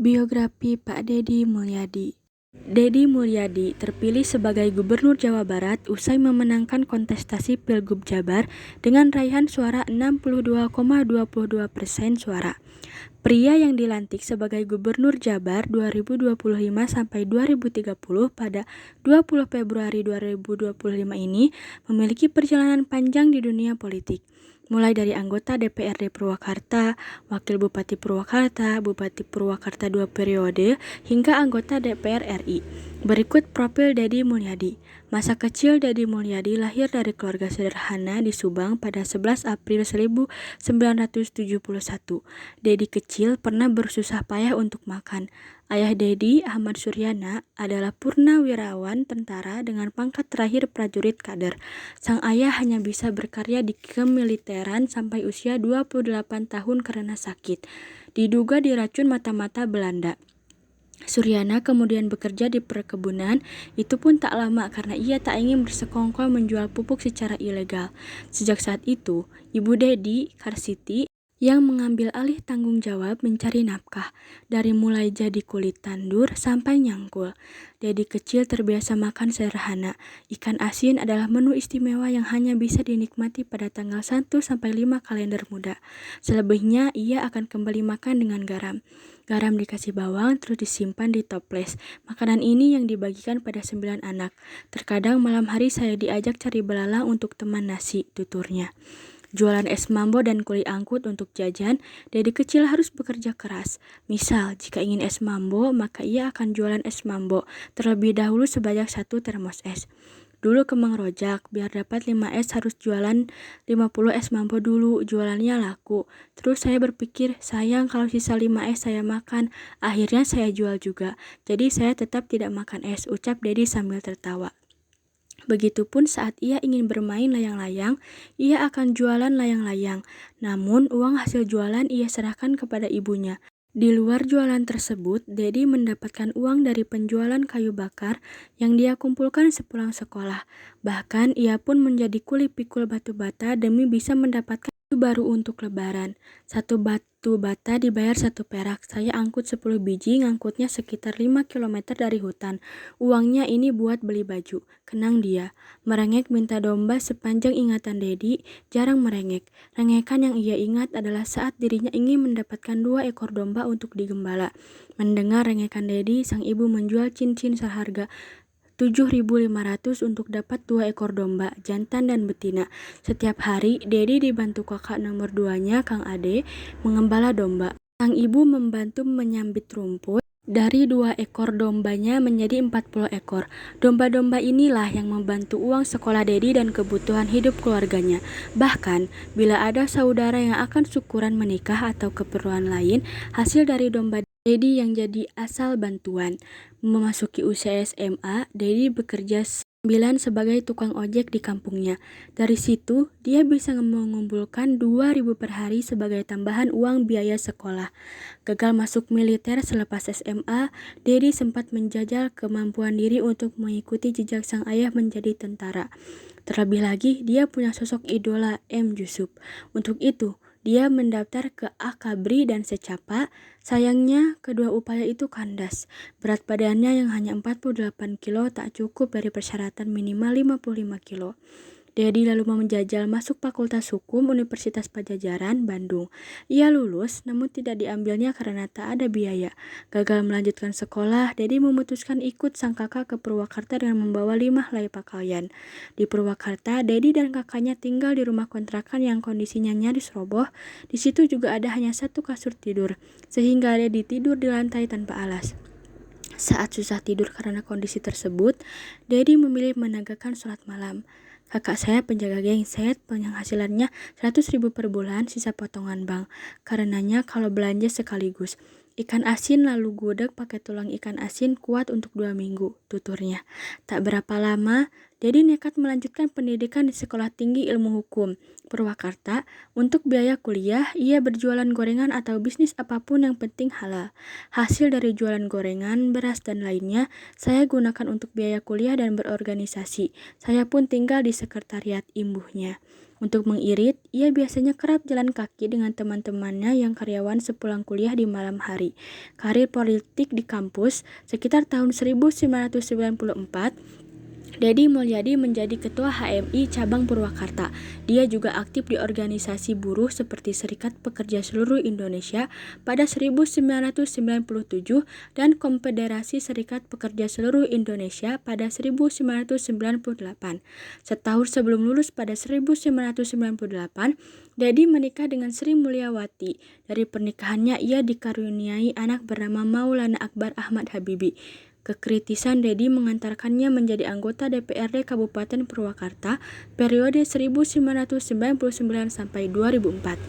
Biografi Pak Deddy Mulyadi. Deddy Mulyadi terpilih sebagai Gubernur Jawa Barat usai memenangkan kontestasi Pilgub Jabar dengan raihan suara 62,22% suara. Pria yang dilantik sebagai Gubernur Jabar 2025 sampai 2030 pada 20 Februari 2025 ini memiliki perjalanan panjang di dunia politik. Mulai dari anggota DPRD Purwakarta, Wakil Bupati Purwakarta, Bupati Purwakarta 2 periode, hingga anggota DPR RI. Berikut profil Deddy Mulyadi. Masa kecil Deddy Mulyadi lahir dari keluarga sederhana di Subang pada 11 April 1971. Deddy kecil pernah bersusah payah untuk makan. Ayah Deddy, Ahmad Suryana, adalah purnawirawan tentara dengan pangkat terakhir prajurit kader. Sang ayah hanya bisa berkarya di kemiliteran sampai usia 28 tahun karena sakit. Diduga diracun mata-mata Belanda. Suryana kemudian bekerja di perkebunan, itu pun tak lama karena ia tak ingin bersekongkol menjual pupuk secara ilegal. Sejak saat itu, ibu Deddy, Karsiti, yang mengambil alih tanggung jawab mencari nafkah, dari mulai jadi kulit tandur sampai nyangkul. Deddy kecil terbiasa makan sederhana. Ikan asin adalah menu istimewa yang hanya bisa dinikmati pada tanggal 1 sampai 5 kalender muda. Selebihnya ia akan kembali makan dengan garam. Garam dikasih bawang terus disimpan di toples. Makanan ini yang dibagikan pada 9 anak. Terkadang malam hari saya diajak cari belalang untuk teman nasi, tuturnya. Jualan es mambo dan kuli angkut untuk jajan, Deddy kecil harus bekerja keras. Misal, jika ingin es mambo, maka ia akan jualan es mambo, terlebih dahulu sebanyak 1 termos es. Dulu ke Mang Rojak, biar dapat 5 es harus jualan 50 es mambo dulu, jualannya laku. Terus saya berpikir, sayang kalau sisa 5 es saya makan, akhirnya saya jual juga. Jadi saya tetap tidak makan es, ucap Deddy sambil tertawa. Begitupun saat ia ingin bermain layang-layang, ia akan jualan layang-layang. Namun, uang hasil jualan ia serahkan kepada ibunya. Di luar jualan tersebut, Deddy mendapatkan uang dari penjualan kayu bakar yang dia kumpulkan sepulang sekolah. Bahkan, ia pun menjadi kuli pikul batu bata demi bisa mendapatkan baju baru untuk lebaran. 1 batu bata dibayar 1 perak. Saya angkut 10 biji, ngangkutnya sekitar 5 km dari hutan. Uangnya ini buat beli baju. Kenang dia. Merengek minta domba sepanjang ingatan Deddy, jarang merengek. Rengekan yang ia ingat adalah saat dirinya ingin mendapatkan 2 ekor domba untuk digembala. Mendengar rengekan Deddy, sang ibu menjual cincin seharga 7.500 untuk dapat 2 ekor domba, jantan dan betina. Setiap hari, Deddy dibantu kakak nomor 2-nya, Kang Ade, mengembala domba. Sang ibu membantu menyambit rumput. Dari 2 ekor dombanya menjadi 40 ekor. Domba-domba inilah yang membantu uang sekolah Deddy dan kebutuhan hidup keluarganya. Bahkan, bila ada saudara yang akan syukuran menikah atau keperluan lain, hasil dari domba Deddy yang jadi asal bantuan. Memasuki usia SMA, Deddy bekerja 9 sebagai tukang ojek di kampungnya. Dari situ, dia bisa mengumpulkan 2.000 per hari sebagai tambahan uang biaya sekolah. Gagal masuk militer selepas SMA, Deddy sempat menjajal kemampuan diri untuk mengikuti jejak sang ayah menjadi tentara. Terlebih lagi, dia punya sosok idola M. Yusuf. Untuk itu, dia mendaftar ke Akabri dan Secapa. Sayangnya, kedua upaya itu kandas. Berat badannya yang hanya 48 kilo tak cukup dari persyaratan minimal 55 kilo. Deddy lalu menjajal masuk Fakultas Hukum Universitas Padjadjaran, Bandung. Ia lulus, namun tidak diambilnya karena tak ada biaya. Gagal melanjutkan sekolah, Deddy memutuskan ikut sang kakak ke Purwakarta dengan membawa 5 helai pakaian. Di Purwakarta, Deddy dan kakaknya tinggal di rumah kontrakan yang kondisinya nyaris roboh. Di situ juga ada hanya 1 kasur tidur, sehingga Deddy tidur di lantai tanpa alas. Saat susah tidur karena kondisi tersebut, Deddy memilih menegakkan sholat malam. Kakak saya penjaga genset, penghasilannya 100.000 per bulan, sisa potongan bank. Karenanya kalau belanja sekaligus. Ikan asin lalu gudeg pakai tulang ikan asin kuat untuk 2 minggu, tuturnya. Tak berapa lama, Deddy nekat melanjutkan pendidikan di Sekolah Tinggi Ilmu Hukum, Purwakarta. Untuk biaya kuliah, ia berjualan gorengan atau bisnis apapun yang penting halal. Hasil dari jualan gorengan, beras, dan lainnya, saya gunakan untuk biaya kuliah dan berorganisasi. Saya pun tinggal di sekretariat imbuhnya. Untuk mengirit, ia biasanya kerap jalan kaki dengan teman-temannya yang karyawan sepulang kuliah di malam hari. Karir politik di kampus, sekitar tahun 1994, Deddy Mulyadi menjadi Ketua HMI Cabang Purwakarta. Dia juga aktif di organisasi buruh seperti Serikat Pekerja Seluruh Indonesia pada 1997 dan Konfederasi Serikat Pekerja Seluruh Indonesia pada 1998. Setahun sebelum lulus pada 1998, Deddy menikah dengan Sri Mulyawati. Dari pernikahannya ia dikaruniai anak bernama Maulana Akbar Ahmad Habibie. Kekritisan Deddy mengantarkannya menjadi anggota DPRD Kabupaten Purwakarta periode 1999 sampai 2004.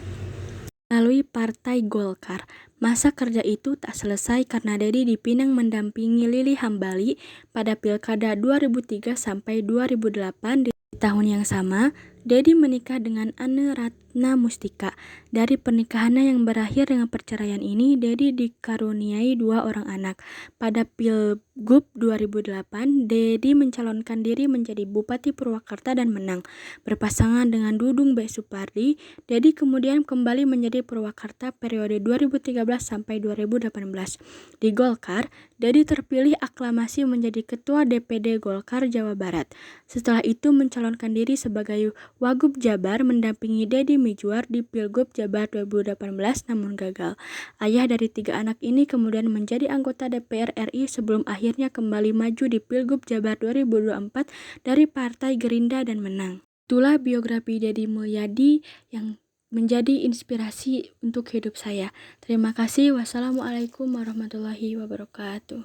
Melalui Partai Golkar, masa kerja itu tak selesai karena Deddy dipinang mendampingi Lili Hambali pada Pilkada 2003 sampai 2008. Di tahun yang sama, Deddy menikah dengan Anne Ratna Mustika. Dari pernikahannya yang berakhir dengan perceraian ini, Deddy dikaruniai 2 orang anak. Pada Pilgub 2008, Deddy mencalonkan diri menjadi Bupati Purwakarta dan menang. Berpasangan dengan Dudung B. Supardi, Deddy kemudian kembali menjadi Purwakarta periode 2013 sampai 2018. Di Golkar, Deddy terpilih aklamasi menjadi Ketua DPD Golkar Jawa Barat. Setelah itu mencalonkan diri sebagai Wagub Jabar mendampingi Deddy Mizwar di Pilgub Jabar 2018 namun gagal. Ayah dari 3 anak ini kemudian menjadi anggota DPR RI sebelum akhirnya kembali maju di Pilgub Jabar 2024 dari Partai Gerindra dan menang. Itulah biografi Deddy Mulyadi yang menjadi inspirasi untuk hidup saya. Terima kasih. Wassalamualaikum warahmatullahi wabarakatuh.